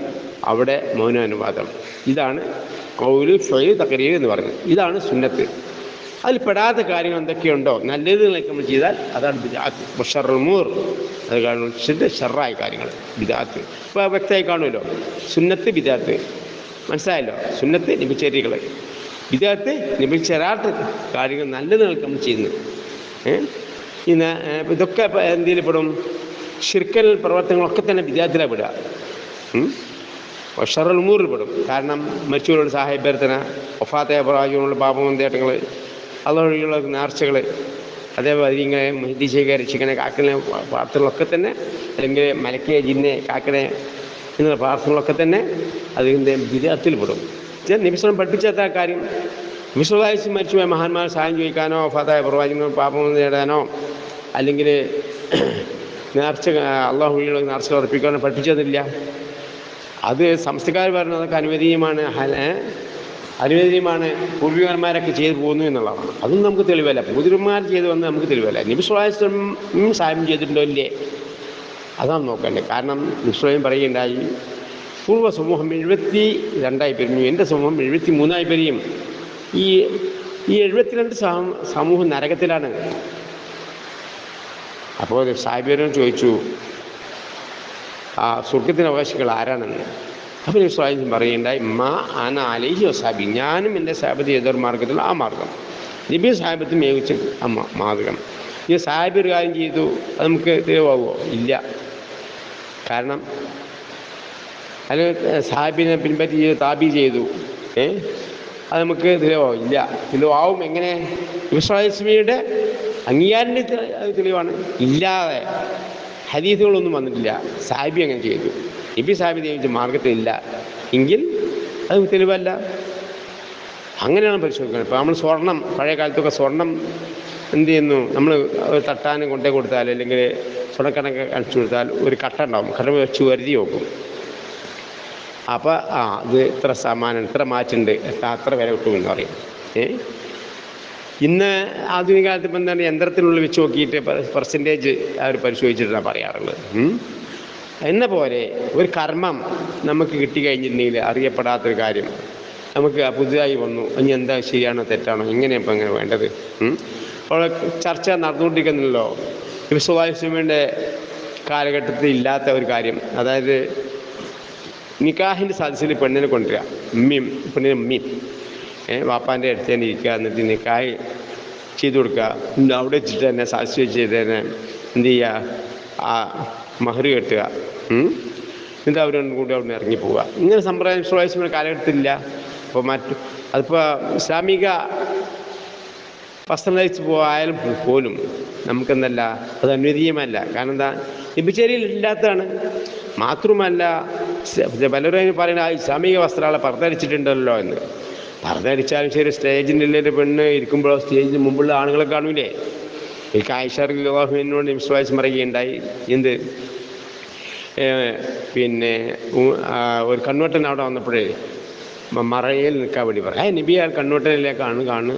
അവിടെ മൗനാനുവാദം, ഇതാണ് ഖൗല് ഫഅല് തഖരീർ എന്ന് പറയുന്നത്. ഇതാണ് സുന്നത്ത്. അതിൽ പെടാത്ത കാര്യങ്ങൾ എന്തൊക്കെയുണ്ടോ നല്ലത് നമ്മൾ ചെയ്താൽ അതാണ് ബിദ്അത്ത്. വശറൽ ഉമൂർ, അത് കാണും ഷർറായ കാര്യങ്ങൾ ബിദ്അത്ത്. ഇപ്പോൾ വ്യക്തമായി കാണുമല്ലോ, സുന്നത്ത് ബിദ്അത്ത് മനസ്സിലായല്ലോ. സുന്നത്ത് നബിചര്യകൾ, ബിദ്അത്ത് നബിചരാത്ത കാര്യങ്ങൾ നല്ലത് നമ്മൾ ചെയ്യുന്നത്. ഇന്ന് ഇതൊക്കെ എന്തിൽ പെടും? ശിർക്കൽ പ്രവർത്തനങ്ങളൊക്കെ തന്നെ ബിദ്അത്തിലാണ് പെടുക, വശറൽ ഉമൂറിൽ പെടും. കാരണം മരിച്ചവരോട് സഹായഭ്യർത്ഥന, വഫാത്തായ പ്രായമുള്ള പാപമന്തേട്ടങ്ങൾ, അതുവഴിയുള്ള നേർച്ചകൾ, അതേപോലെ ഇങ്ങനെ മെഹ്ദിശേഖ രക്ഷിക്കണേ കാക്കണേ പ്രാർത്ഥനകളൊക്കെ തന്നെ, അല്ലെങ്കിൽ മലക്കെ ജിന്നെ കാക്കണേ എന്നുള്ള പ്രാർത്ഥനകളൊക്കെ തന്നെ അതിൻ്റെ ബിദ്അത്തിൽ പെടും. നബി സ്വല്ലം പഠിപ്പിച്ചാത്ത കാര്യം, നബി സ്വല്ലല്ലാഹു അലൈഹി വസല്ലം മരിച്ചുപോയ മഹാന്മാർ സഹായം ചോദിക്കാനോ, വഫാത്തായ പ്രവാചകനോ പാപം നേടാനോ, അല്ലെങ്കിൽ നേർച്ച അള്ളാഹു വഴിയുള്ള നേർച്ചകൾ അർപ്പിക്കാനോ പഠിപ്പിച്ചതില്ല. അത് സംസ്കാർ പറഞ്ഞത് അതൊക്കെ അനുവദനീയമാണ്, പൂർവികന്മാരൊക്കെ ചെയ്തു പോകുന്നു എന്നുള്ളതാണ്. അതൊന്നും നമുക്ക് തെളിവല്ല. പൂർവികന്മാർ ചെയ്തു വന്ന് നമുക്ക് തെളിവല്ല. നബി സ്വല്ലല്ലാഹു അലൈഹി വസല്ലം സഹായം ചെയ്തിട്ടുണ്ടോ ഇല്ലേ, അതാണ് നോക്കേണ്ടത്. കാരണം നബി സ്വല്ലം പറയുകയുണ്ടായി, പൂർവ്വ സമൂഹം 72 പിരിഞ്ഞു, എൻ്റെ സമൂഹം 73 പിരിയും. ഈ 72 സമൂഹം നരകത്തിലാണ്. അപ്പോൾ സാഹിബിനോട് ചോദിച്ചു, ആ സ്വർഗത്തിന് അവകാശികൾ ആരാണെന്ന്. അപ്പോൾ നബി സ്വല്ലല്ലാഹു അലൈഹി വസല്ലം പറയുകയുണ്ടായി, മാ അന അലൈഹി വസഹബി, ഞാനും എൻ്റെ സാഹിബത്ത് ഏതൊരു മാർഗത്തിലുള്ള ആ മാർഗം, നബി സാഹിബത്ത് മേവിച്ച മാർഗം. ഈ സാഹിബ് ഒരു കാര്യം ചെയ്തു, അത് നമുക്ക് തെളിവാകുമോ? ഇല്ല. കാരണം അതിന് സാഹിബിനെ പിൻപറ്റി താബി ചെയ്തു, അത് നമുക്ക് തെളിവാകും? ഇല്ല. തെളിവാവും എങ്ങനെ? നബി സ്വല്ലല്ലാഹു അലൈഹി വസല്ലമയുടെ അംഗീകാരൻ്റെ തെളിവാണ്. ഇല്ലാതെ ഹദീസുകളൊന്നും വന്നിട്ടില്ല. സാഹിബി അങ്ങനെ ചെയ്തു, നബി സാഹിബി നിയമിച്ച മാർഗത്തിലില്ല എങ്കിൽ അത് തെളിവല്ല. അങ്ങനെയാണ് പരിശോധിക്കുന്നത്. ഇപ്പോൾ നമ്മൾ സ്വർണം, പഴയ കാലത്തൊക്കെ സ്വർണം എന്ത് ചെയ്യുന്നു, നമ്മൾ തട്ടാനും കൊണ്ടേ കൊടുത്താൽ, അല്ലെങ്കിൽ സ്വർണ്ണക്കണക്ക് അടിച്ചു കൊടുത്താൽ ഒരു കട്ട ഉണ്ടാവും, കട്ട വെച്ച് വരുതി നോക്കും. അപ്പോൾ ഇത് ഇത്ര സമാനം, ഇത്ര മാറ്റുണ്ട്, അത്ര വില കിട്ടുമെന്ന് പറയും. ഇന്ന് ആധുനിക കാലത്ത് ഇപ്പം എന്താണ്, യന്ത്രത്തിനുള്ളിൽ വെച്ച് നോക്കിയിട്ട് പെർസെൻറ്റേജ് അവർ പരിശോധിച്ചിട്ടാണ് പറയാറുള്ളത്. എന്ന പോലെ ഒരു കർമ്മം നമുക്ക് കിട്ടിക്കഴിഞ്ഞിട്ടുണ്ടെങ്കിൽ, അറിയപ്പെടാത്തൊരു കാര്യം നമുക്ക് പുതുതായി വന്നു, ഇനി എന്താ ശരിയാണോ തെറ്റാണോ, എങ്ങനെയാണ് ഇപ്പം എങ്ങനെ വേണ്ടത്? അപ്പോൾ ചർച്ച നടന്നുകൊണ്ടിരിക്കുന്നുണ്ടല്ലോ. നബി സ്വല്ലല്ലാഹു അലൈഹി വസല്ലമയുടെ കാലഘട്ടത്തിൽ ഇല്ലാത്ത ഒരു കാര്യം, അതായത് നിക്കാഹിൻ്റെ സദസ്സിൽ പെണ്ണിനെ കൊണ്ടുവരിക, പെണ്ണിനെ ഉമ്മയും വാപ്പാൻ്റെ അടുത്ത് തന്നെ ഇരിക്കുക, എന്നിട്ട് നിക്കാഹ് ചെയ്ത് കൊടുക്കുക. അവിടെ വെച്ചിട്ട് തന്നെ സാക്ഷി വെച്ചിട്ട് തന്നെ എന്ത് ചെയ്യുക, ആ മഹർ കെട്ടുക, എന്നിട്ട് അവരൊന്നും കൂടി അവിടെ നിന്ന് ഇറങ്ങിപ്പോവുക. ഇങ്ങനെ സമ്പ്രദായം സ്വദേശിയുടെ കാലഘട്ടത്തിലില്ല. അപ്പോൾ അതിപ്പോൾ ഇസ്ലാമിക വസ്ത്രം ധരിച്ച് പോയാലും പോലും നമുക്കെന്തല്ല, അത് അനുവദനീയമല്ല. കാരണം എന്താ, നബിചര്യയിൽ ഇല്ലാത്തതാണ്. മാത്രമല്ല പലരും പറയുന്ന ഇസ്ലാമിക വസ്ത്രങ്ങളെ പർദ്ദ എന്ന്. പർദ്ദ ധരിച്ചാലും ശരി, സ്റ്റേജിൻ്റെ ഉള്ളിൽ പെണ്ണ് ഇരിക്കുമ്പോഴോ സ്റ്റേജിന് മുമ്പുള്ള ആണുങ്ങളെ കാണൂലേ? എനിക്ക് ആയിഷ റളിയല്ലാഹു അൻഹയോട് നബി സ്വല്ലല്ലാഹു അലൈഹി വസല്ലം പറയുകയുണ്ടായി, എന്ത് പിന്നെ ഒരു കണ്ണുവെട്ടൻ അവിടെ വന്നപ്പോഴേ മറയിൽ നിൽക്കാൻ വേണ്ടി പറയാം. നബി ആൾ കണ്ണുവെട്ടനില്ലേ, കാണു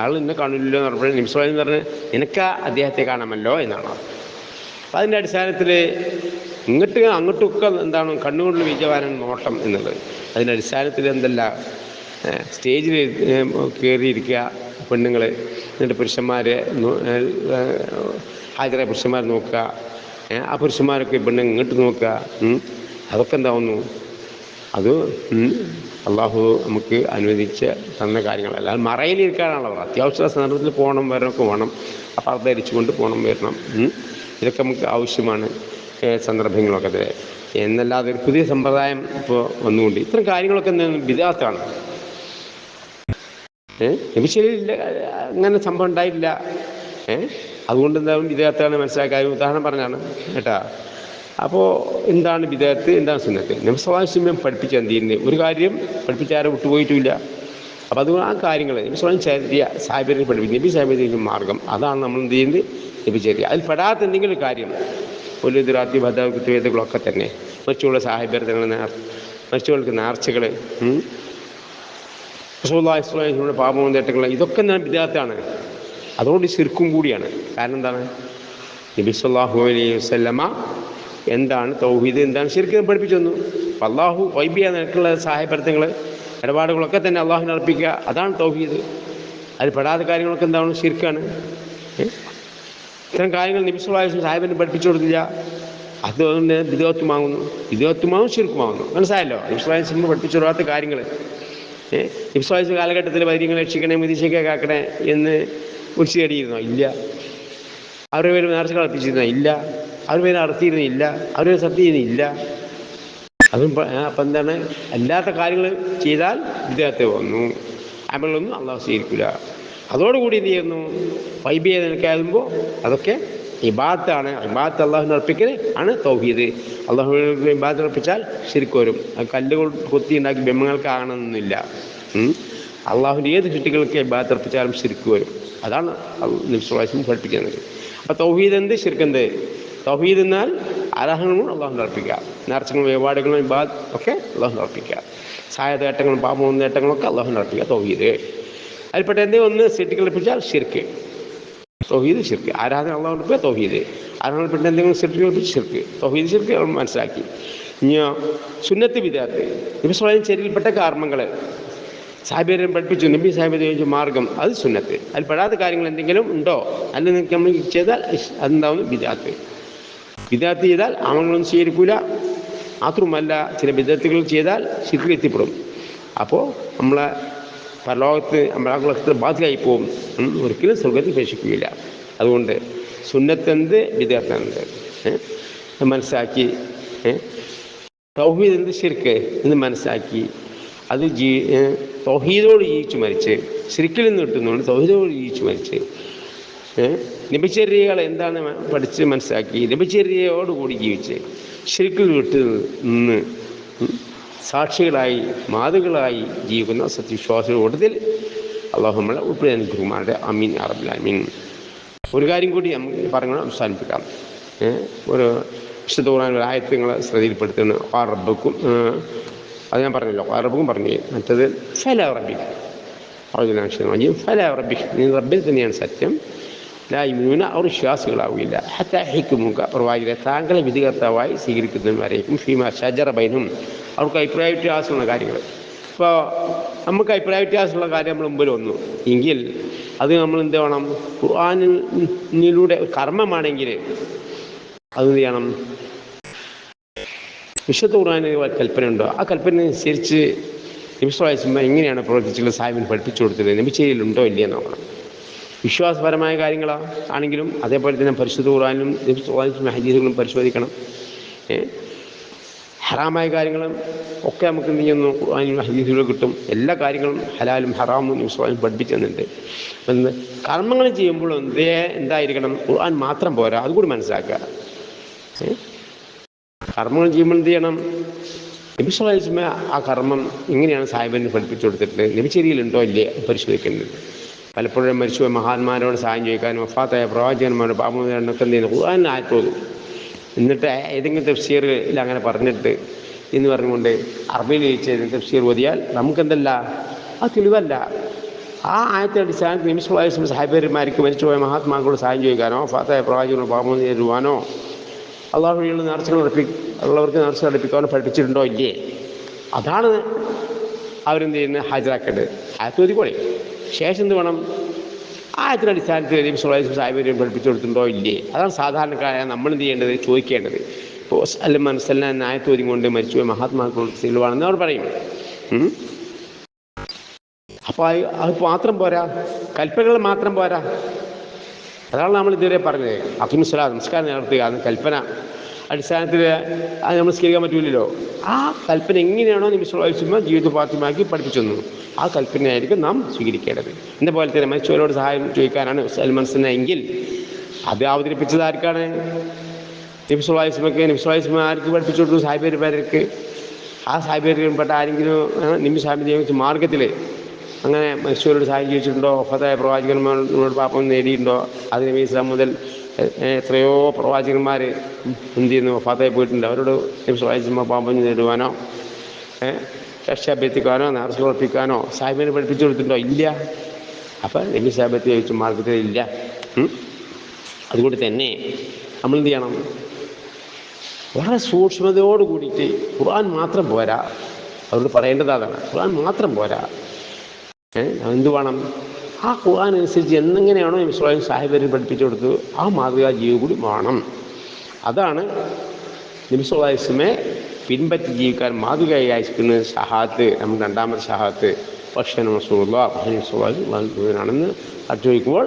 ആൾ എന്നെ കാണില്ലല്ലോ എന്ന് പറഞ്ഞപ്പോഴേ നബി സ്വല്ലല്ലാഹു അലൈഹി വസല്ലം പറഞ്ഞ്, നിനക്ക് അദ്ദേഹത്തെ കാണാമല്ലോ എന്നാണ്. അപ്പം അതിൻ്റെ അടിസ്ഥാനത്തിൽ അങ്ങോട്ടൊക്കെ എന്താണ് കണ്ണുകൊണ്ട് വിജയവാനാണ് നോട്ടം എന്നുള്ളത്. അതിൻ്റെ അടിസ്ഥാനത്തിൽ എന്തല്ല, സ്റ്റേജിൽ കയറിയിരിക്കുക പെണ്ണുങ്ങൾ, എന്നിട്ട് പുരുഷന്മാരെ ഹാജരായ പുരുഷന്മാർ നോക്കുക, ആ പുരുഷന്മാരൊക്കെ പെണ്ണുങ്ങൾ ഇങ്ങോട്ട് നോക്കുക. അതൊക്കെ എന്താവുന്നു, അത് അള്ളാഹു നമുക്ക് അനുവദിച്ച് തന്ന കാര്യങ്ങളല്ല. അത് മറയിലിരിക്കാനാണല്ലോ. അത്യാവശ്യ സന്ദർഭത്തിൽ പോകണം വരണമൊക്കെ വേണം, ആ പർദ്ദ ധരിച്ചുകൊണ്ട് പോകണം വരണം, ഇതൊക്കെ നമുക്ക് ആവശ്യമാണ് സന്ദർഭങ്ങളൊക്കെ. എന്നല്ലാതെ ഒരു പുതിയ സമ്പ്രദായം ഇപ്പോൾ വന്നുകൊണ്ട് ഇത്തരം കാര്യങ്ങളൊക്കെ എന്താണ് ബിദഅത്താണ്. നബിശ്ശേരിയിൽ അങ്ങനെ സംഭവം ഉണ്ടായിട്ടില്ല. അതുകൊണ്ട് എന്താകും ബിദഅത്താണ് മനസ്സിലാക്കാൻ ഉദാഹരണം പറഞ്ഞാണ് കേട്ടാ. അപ്പോൾ എന്താണ് ബിദഅത്ത്, എന്താണ് സുന്നത്ത്? നബി സ്വല്ലല്ലാഹു അലൈഹി വസല്ലം പഠിപ്പിച്ച എന്തിന് ഒരു കാര്യം പഠിപ്പിച്ചാരും വിട്ടുപോയിട്ടില്ല. അപ്പോൾ അതുകൊണ്ട് ആ കാര്യങ്ങൾ നബി സ്വല്ലല്ലാഹു അലൈഹി വസല്ലം സാഹിബിനെ പഠിപ്പിക്കും. നബി സാഹിബിൻ്റെ മാർഗം അതാണ് നമ്മൾ എന്ത് ചെയ്യുന്നത്, നബിശ്ശേരി. അതിൽ പെടാത്ത എന്തെങ്കിലും ഒരു കാര്യം ഒരു ദിറാത്തി ബദ കുത്തുവേദകളൊക്കെ തന്നെ മറ്റുള്ള സാഹിബിയർ മറ്റുള്ളവർക്ക് നേർച്ചകൾ, റസൂലുള്ളാഹി സ്വല്ലല്ലാഹു അലൈഹി വസല്ലം പാപവും തെറ്റുകൾ, ഇതൊക്കെ ഞാൻ ബിദഅത്താണ്. അതുകൊണ്ട് ശിർക്കും കൂടിയാണ്. കാരണം എന്താണ്, നബി സല്ലല്ലാഹു അലൈഹി വസല്ലമ എന്താണ് തൗഹീദ്, എന്താണ് ശിർക്ക് പഠിപ്പിച്ചു തന്നു. അപ്പം അള്ളാഹു വൈബിയ നിനക്കുള്ള സഹായപ്രദങ്ങൾ ഇടപാടുകളൊക്കെ തന്നെ അള്ളാഹുവിനെ അർപ്പിക്കുക, അതാണ് തൗഹീദ്. അതിൽ പെടാത്ത കാര്യങ്ങളൊക്കെ എന്താണ്, ശിർക്കാണ്. ഇത്തരം കാര്യങ്ങൾ നബി സല്ലല്ലാഹു അലൈഹി വസല്ലം സാഹിബിനെ പഠിപ്പിച്ചു കൊടുത്തില്ല. അതുകൊണ്ട് ബിദഅത്തുമാകുന്നു, ബിദഅത്തുമാകും ശിർക്കുമാകുന്നു. മനസ്സിലായല്ലോ? നബി സല്ലല്ലാഹു അലൈഹി വസല്ലം പഠിപ്പിച്ചു കൊടുക്കാത്ത കാര്യങ്ങൾ നബി സല്ലല്ലാഹു അലൈഹി വസല്ലം കാലഘട്ടത്തിൽ വൈദ്യങ്ങളെ രക്ഷിക്കണേ വിദേശിക്കെ കാക്കണേ എന്ന് വിളിച്ചു തേടിയിരുന്നോ? ഇല്ല. അവരുടെ പേര് നേർച്ചകൾ അർപ്പിച്ചിരുന്നോ? ഇല്ല. അവരുടെ പേര് നടത്തിയിരുന്നില്ല. അവരുടെ പേര് സത്യം ചെയ്യുന്നില്ല. അതും അപ്പം എന്താണ്, അല്ലാത്ത കാര്യങ്ങൾ ചെയ്താൽ ബിദഅത്ത് വന്നു, അമലൊന്നും അള്ളാഹു സ്വീകരിക്കില്ല. അതോടുകൂടി എന്ത് ചെയ്യുന്നു, വൈബിയെ നിൽക്കാകുമ്പോൾ അതൊക്കെ ഇബാദത്താണ്. ഇബാദത്ത് അള്ളാഹുവിനെ അർപ്പിക്കൽ ആണ് തൗഹീദ്. അള്ളാഹുവിനെ ഇബാദത്ത് അർപ്പിച്ചാൽ ശിർക്ക് വരും. കല്ലുകൾ കൊത്തി ഉണ്ടാക്കി ബിംബങ്ങൾക്ക് ആകണമെന്നില്ല. അള്ളാഹുവിൻ്റെ ഏത് സൃഷ്ടികൾക്ക് ഇബാദത്ത് അർപ്പിച്ചാലും ശിർക്ക് വരും. അതാണ് നബി സ്വല്ലല്ലാഹു അലൈഹി വസല്ലം പഠിപ്പിക്കുന്നത്. അപ്പോൾ തൗഹീദ് എന്ത്, ശിർക്ക് എന്ത്? തൗഹീദ് എന്നാൽ ആരാധനകളും അള്ളാഹുവിനെ അർപ്പിക്കുക, നേർച്ചകളും വേപാടുകളും ഇബാദത്ത് ഒക്കെ അള്ളാഹുവിനെ അർപ്പിക്കുക, സഹായ നേട്ടങ്ങളും പാപവും നേട്ടങ്ങളൊക്കെ അള്ളാഹുവിനെ അർപ്പിക്കുക, തൗഹീദ്. അതിൽപ്പെട്ട എന്തെങ്കിലും ഒന്ന് സൃഷ്ടികൾ അർപ്പിച്ചാൽ ശിർക്ക്. തൗഹീദ് ശിർക്ക്. ആരാധന അള്ളാഹുവിനെ അർപ്പിക്കുക, തൗഹീദ്. ആരാധനപ്പെട്ട എന്തെങ്കിലും സൃഷ്ടികൾ അർപ്പിച്ച് ശിർക്ക്. തൗഹീദ് ശിർക്ക് മനസ്സിലാക്കി. ഇനി സുന്നത്ത് ബിദഅത്ത്, നബി സ്വല്ലല്ലാഹു അലൈഹി വസല്ലം ചര്യയിൽപ്പെട്ട കർമ്മങ്ങൾ സാഹിബിയരെ പഠിപ്പിച്ചു, നബി സാഹിബ് ചോദിച്ച മാർഗം, അത് സുന്നത്ത്. അതിൽ പെടാത്ത കാര്യങ്ങൾ എന്തെങ്കിലും ഉണ്ടോ അല്ലെങ്കിൽ നമ്മൾ ചെയ്താൽ അതെന്താവുന്നു ബിദഅത്ത്. ബിദഅത്ത് ചെയ്താൽ അമലൊന്നും സ്വീകരിക്കില്ല. മാത്രമല്ല ചില ബിദഅത്തുകൾ ചെയ്താൽ ശിർക്കിൽ എത്തിപ്പെടും. അപ്പോൾ നമ്മളെ പരലോകത്ത് നമ്മളെ ബാധ്യതയായി പോകും, ഒരിക്കലും സ്വർഗത്തിൽ പ്രവേശിക്കുകയില്ല. അതുകൊണ്ട് സുന്നത്തെന്ത്, ബിദഅത്തെന്ത് മനസ്സിലാക്കി, തൗഹീദ് എന്ത്, ശിർക്ക് എന്ന് മനസ്സിലാക്കി അത് തൗഹീദോട് ജീവിച്ചു മരിച്ച്, ശിർക്കിൽ നിന്ന് കിട്ടുന്നതുകൊണ്ട് തൗഹീദോട് ജീവിച്ചു മരിച്ച് നബിചര്യകൾ എന്താണ് പഠിച്ച് മനസ്സിലാക്കി നബിചര്യയോടുകൂടി ജീവിച്ച് ശിർക്കിൽ വിട്ട് നിന്ന് സാക്ഷികളായി മാതൃകളായി ജീവിക്കുന്ന സത്യവിശ്വാസികളുടെ കൂട്ടത്തിൽ അള്ളാഹു നമ്മളെ ഉൾപ്പെടെ അനുഗ്രഹമാരുടെ അമീൻ യാ റബ്ബൽ ആലമീൻ. ഒരു കാര്യം കൂടി നമുക്ക് പറഞ്ഞു അവസാനിപ്പിക്കാം. ഒരു വിശുദ്ധ ഖുർആൻ ഒരു ആയത്ത് നിങ്ങളെ ശ്രദ്ധയിൽപ്പെടുത്തുന്നു. റബ്ബക്കും അത് ഞാൻ പറഞ്ഞല്ലോ, റബ്ബക്കും പറഞ്ഞു. മറ്റത് ഫലാ റബ്ബിക്, ഫലാ റബ്ബിക്, നീ റബ്ബിൽ തന്നെയാണ് സത്യം. ലാ യുമിനൂന, അവർ വിശ്വാസികളാവുകയില്ല. ഹത്താ യഹ്കുമുക, പ്രവാചകരെ താങ്കളെ വിധികർത്താവായി സ്വീകരിക്കുന്നവരേക്കും ഫീമാ ശജറ ബൈനഹും, അവർക്ക് അഭിപ്രായ വ്യത്യാസമുള്ള കാര്യങ്ങൾ. ഇപ്പോൾ നമുക്ക് അഭിപ്രായ വ്യത്യാസമുള്ള കാര്യം നമ്മൾ മുമ്പിൽ വന്നു എങ്കിൽ അത് നമ്മൾ എന്ത് വേണം, ഖുർആനിലൂടെ കർമ്മമാണെങ്കിൽ അത് എന്ത് ചെയ്യണം, വിശുദ്ധ ഖുർആനിൽ കൽപ്പന ഉണ്ടോ ആ കൽപ്പന അനുസരിച്ച് നബി സ്വല്ലല്ലാഹു അലൈഹി വസല്ലം എങ്ങനെയാണ് പ്രവർത്തിച്ചുള്ള സാഹിബിന് പഠിപ്പിച്ചു കൊടുത്തത്, നബിചര്യയിലുണ്ടോ ഇല്ലയെന്ന് നോക്കണം. വിശ്വാസപരമായ കാര്യങ്ങളാണെങ്കിലും അതേപോലെ തന്നെ പരിശുദ്ധ ഖുർആനിലും നബി സ്വല്ലല്ലാഹു അലൈഹി വസല്ലം ഹദീസുകളും പരിശോധിക്കണം. ഹറാമായ കാര്യങ്ങളും ഒക്കെ നമുക്ക് എന്ത് ചെയ്യുന്നു, ഖുർആനിലും ഹദീസുകളും കിട്ടും. എല്ലാ കാര്യങ്ങളും ഹലാലും ഹറാമും നബി സ്വല്ലല്ലാഹു അലൈഹി വസല്ലം പഠിപ്പിച്ചു തന്നിട്ടുണ്ട്. അപ്പം കർമ്മങ്ങൾ ചെയ്യുമ്പോൾ എന്തായിരിക്കണം, ഖുർആൻ മാത്രം പോരാ, അതുകൂടി മനസ്സിലാക്കുക. കർമ്മങ്ങൾ ചെയ്യുമ്പോൾ എന്ത് ചെയ്യണം, നബി സ്വല്ലല്ലാഹു അലൈഹി വസല്ലം ആ കർമ്മം എങ്ങനെയാണ് സാഹിബിന് പഠിപ്പിച്ചു കൊടുത്തിട്ട് നബിചര്യയിലുണ്ടോ ഇല്ലേ പരിശോധിക്കേണ്ടത്. പലപ്പോഴും മരിച്ചുപോയ മഹാന്മാരോട് സഹായം ചോദിക്കാനും വഫാത്തായ പ്രവാചകന്മാരുടെ പാപമോചനമൊക്കെ എന്ത് ചെയ്യുന്നു, ഖുർആൻ ആയത്ത് ഓതും. എന്നിട്ട് ഏതെങ്കിലും തഫ്സീറിൽ അങ്ങനെ പറഞ്ഞിട്ട് എന്ന് പറഞ്ഞുകൊണ്ട് അറബിയിൽ ചോദിച്ച തഫ്സീർ ഓതിയാൽ നമുക്കെന്തല്ല, ആ തെളിവല്ല. ആ ആയത്തെ അടിസ്ഥാനത്തിൽ നബി സ്വല്ലല്ലാഹു അലൈഹി വസല്ലം സാഹിബന്മാർക്ക് മരിച്ചുപോയ മഹാത്മാക്കളോട് സഹായം ചോദിക്കാനോ വഫാത്തായ പ്രവാചകനോട് പാപമോചനം തരുവാനോ അള്ളാഹു വഴിയുള്ള നേർച്ചകൾ ഉള്ളവർക്ക് നേർച്ച നടപ്പിക്കാനോ പഠിപ്പിച്ചിട്ടുണ്ടോ ഇല്ലേ, അതാണ് അവരെന്ത് ചെയ്യുന്നത്, ഹാജരാക്കേണ്ടത്. ആയത്ത് ഓതിക്കോളെ. ശേഷം എന്ത് വേണം, ആയത്തിൻ്റെ അടിസ്ഥാനത്തിൽ നബി സ്വല്ലല്ലാഹു അലൈഹി വസല്ലം സാഹിബിനെ പഠിപ്പിച്ചു കൊടുത്തിട്ടുണ്ടോ ഇല്ലേ, അതാണ് സാധാരണക്കാരായ നമ്മൾ എന്ത് ചെയ്യേണ്ടത്, ചോദിക്കേണ്ടത്. ഇപ്പോൾ അല്ല മനസ്സിലാൻ ആയത്ത് ഓതിക്കൊണ്ട് മരിച്ചുപോയ മഹാത്മാക്കളോട് തെളിവാണെന്ന് അവർ പറയും. അപ്പോൾ അത് മാത്രം പോരാ, കൽപ്പനകൾ മാത്രം പോരാ. അതാണ് നമ്മൾ ഇതുവരെ പറഞ്ഞത്. അഖീമുസ്സലാത്ത്, നമസ്കാരം നടത്തുക, അത് കൽപ്പന. അടിസ്ഥാനത്തിൽ അത് നമ്മൾ സ്വീകരിക്കാൻ പറ്റില്ലല്ലോ. ആ കൽപ്പന എങ്ങനെയാണോ നബി സല്ലല്ലാഹു അലൈഹി വസല്ലം ജീവിത പാഠ്യമാക്കി പഠിപ്പിച്ചു തന്നു, ആ കൽപ്പനയായിരിക്കും നാം സ്വീകരിക്കേണ്ടത്. എന്ന പോലെ തന്നെ മരിച്ചവരോട് സഹായം ചോദിക്കാനാണ് സൽമൻസന എങ്കിൽ അത് അവതരിപ്പിച്ചത് ആർക്കാണ്? നബി സല്ലല്ലാഹു അലൈഹി വസല്ലമക്ക്. നബി സല്ലല്ലാഹു അലൈഹി വസല്ലം ആർക്ക് പഠിപ്പിച്ചു കൊടുത്തു? സാഹിബന്മാർക്ക്. ആ സാഹിബന്മാരിൽപ്പെട്ട ആരെങ്കിലും നബി സാഹിബ് മാർഗത്തിൽ അങ്ങനെ മരിച്ചവരോട് സഹായം ചോദിച്ചിട്ടുണ്ടോ? വഫാത്തായ പ്രവാചകന്മാരോട് പാപം നേടിയിട്ടുണ്ടോ? അത് നബി ഇസ്ലാം മുതൽ എത്രയോ പ്രവാചകന്മാർ എന്ത് ചെയ്യുന്നു, വഫാത്തായി പോയിട്ടുണ്ട്. അവരോട് നബി സല്ലല്ലാഹു അലൈഹി വസല്ലം പാപം നേടുവാനോ രക്ഷാഭ്യർത്ഥിക്കാനോ നേർച്ച ഉറപ്പിക്കാനോ സാഹിബിനെ പഠിപ്പിച്ചു കൊടുത്തിട്ടുണ്ടോ? ഇല്ല. അപ്പം നബി സാഹിബത്തെ ചോദിച്ച മാർഗത്തിൽ ഇല്ല. അതുകൊണ്ട് തന്നെ നമ്മൾ എന്ത് ചെയ്യണം? വളരെ സൂക്ഷ്മതയോട് കൂടിയിട്ട് ഖുർആൻ മാത്രം പോരാ, അതുകൊണ്ട് പറയേണ്ടത് അതാണ്. ഖുർആൻ മാത്രം പോരാ, എന്ത് വേണം? ആ ഖുർആൻ അനുസരിച്ച് എന്നെങ്ങനെയാണോ നബി സല്ലല്ലാഹു അലൈഹി വസല്ലം സാഹിബിനെ പഠിപ്പിച്ചു കൊടുത്തു, ആ മാതൃകാ ജീവിതം കൂടി വേണം. അതാണ് നബി സല്ലല്ലാഹു അലൈഹി വസല്ലമയെ പിൻപറ്റി ജീവിക്കാൻ മാതൃകയായി അയക്കുന്ന ഷഹാദത്ത്. നമ്മൾ രണ്ടാമത്തെ ഷഹാദത്ത് പക്ഷേ റസൂലുള്ളാഹിയാണെന്ന് ചോദിക്കുമ്പോൾ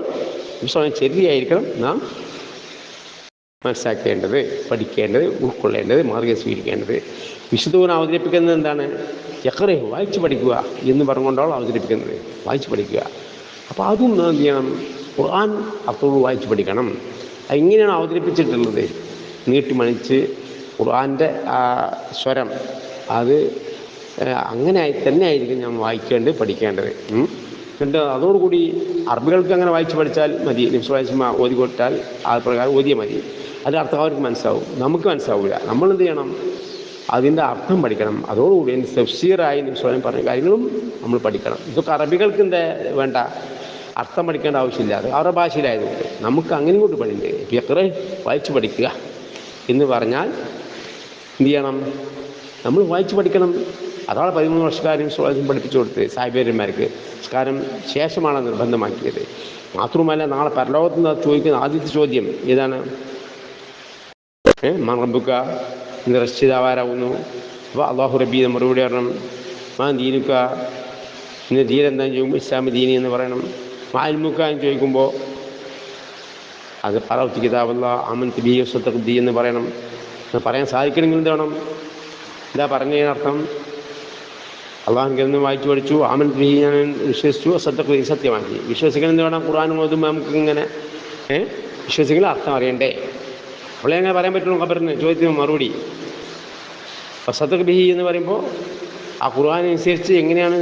നബി സല്ലല്ലാഹു അലൈഹി വസല്ലം ശരിയായിരിക്കണം നാം മനസ്സിലാക്കേണ്ടത്, പഠിക്കേണ്ടത്, ഉൾക്കൊള്ളേണ്ടത്, മാർഗ്ഗം സ്വീകരിക്കേണ്ടത്. വിശുദ്ധ ഖുർആൻ അവതരിപ്പിക്കുന്നത് എന്താണ്? യഖ്റഅ, വായിച്ച് പഠിക്കുക എന്ന് പറഞ്ഞുകൊണ്ടാണ് അവതരിപ്പിക്കുന്നത്. വായിച്ച് പഠിക്കുക. അപ്പോൾ അതും എന്ത് ചെയ്യണം? ഖുർആൻ അർത്ഥങ്ങൾ വായിച്ച് പഠിക്കണം. എങ്ങനെയാണ് അവതരിപ്പിച്ചിട്ടുള്ളത്? നീട്ടിമണിച്ച് ഖുർആൻ്റെ ആ സ്വരം അത് അങ്ങനെ തന്നെ ആയിരിക്കും ഞാൻ വായിക്കേണ്ടത്, പഠിക്കേണ്ടത്. എന്നിട്ട് അതോടുകൂടി അറബികൾക്ക് അങ്ങനെ വായിച്ച് പഠിച്ചാൽ മതി. നബി സല്ലല്ലാഹു അലൈഹി വസല്ലം ഓതി കൊടുത്താൽ ആ പ്രകാരം ഓതിയാൽ മതി. അതിൻ്റെ അർത്ഥം അവർക്ക് മനസ്സിലാവും, നമുക്ക് മനസ്സിലാവില്ല. നമ്മളെന്ത് ചെയ്യണം? അതിൻ്റെ അർത്ഥം പഠിക്കണം. അതോടുകൂടി തഫ്സീറായി നബി സല്ലല്ലാഹു അലൈഹി വസല്ലം പറഞ്ഞ കാര്യങ്ങളും നമ്മൾ പഠിക്കണം. ഇതൊക്കെ അറബികൾക്ക് എന്താ വേണ്ട? അർത്ഥം പഠിക്കേണ്ട ആവശ്യമില്ല. അത് അവരുടെ ഭാഷയിലായതുകൊണ്ട് നമുക്ക് അങ്ങനെ കൊണ്ട് പഠിക്കേ. യഖ്റഅ, വായിച്ച് പഠിക്കുക എന്ന് പറഞ്ഞാൽ എന്ത് ചെയ്യണം? നമ്മൾ വായിച്ച് പഠിക്കണം. അതാണ് 13 വർഷക്കാരും സ്വാധീനം പഠിപ്പിച്ചു കൊടുത്ത് സാഹിബന്മാർക്ക്. സംസ്കാരം ശേഷമാണ് നിർബന്ധമാക്കിയത്. മാത്രമല്ല നാളെ പരലോകത്ത് നിന്ന് ചോദിക്കുന്ന ആദ്യത്തെ ചോദ്യം ഏതാണ്? മറബുക്ക, ഇന്ന് രക്ഷിതാവാരാകുന്നു. അപ്പോൾ അള്ളാഹു റബ്ബി എന്ന് മറുപടി പറയണം. ദീനുക്ക, ഇന്ന് ദീൻ എന്താണെന്ന് ചോദിക്കുമ്പോൾ ഇസ്ലാമി ദീനി എന്ന് പറയണം. മാൽമുക്ക എന്ന് ചോദിക്കുമ്പോൾ അത് പറവത്തി കിതാബല്ല അമൻ ബി സ്വത്തഖ്ദി എന്ന് പറയണം. പറയാൻ സാധിക്കണമെങ്കിൽ എന്ത് വേണം? എന്താ പറഞ്ഞതിനർത്ഥം? അള്ളാഹുവിൻ്റെ എന്ന് വായിച്ചു പഠിച്ചു, ആമൻ ബി ഞാൻ വിശ്വസിച്ചു, സ്വത്തഖ്ദി സത്യമാക്കി. വിശ്വസിക്കണം എന്ത് വേണം? ഖുർആൻ ഓതുമ്പോൾ നമുക്ക് ഇങ്ങനെ വിശ്വസിക്കുന്ന അർത്ഥം അറിയണ്ടേ? അവളെ എങ്ങനെ പറയാൻ പറ്റുള്ളൂ? ഖബറിന് ചോദ്യത്തിന് മറുപടി. അപ്പോൾ സദ്ദഖ് ബിഹി എന്ന് പറയുമ്പോൾ ആ ഖുർആൻ അനുസരിച്ച് എങ്ങനെയാണ്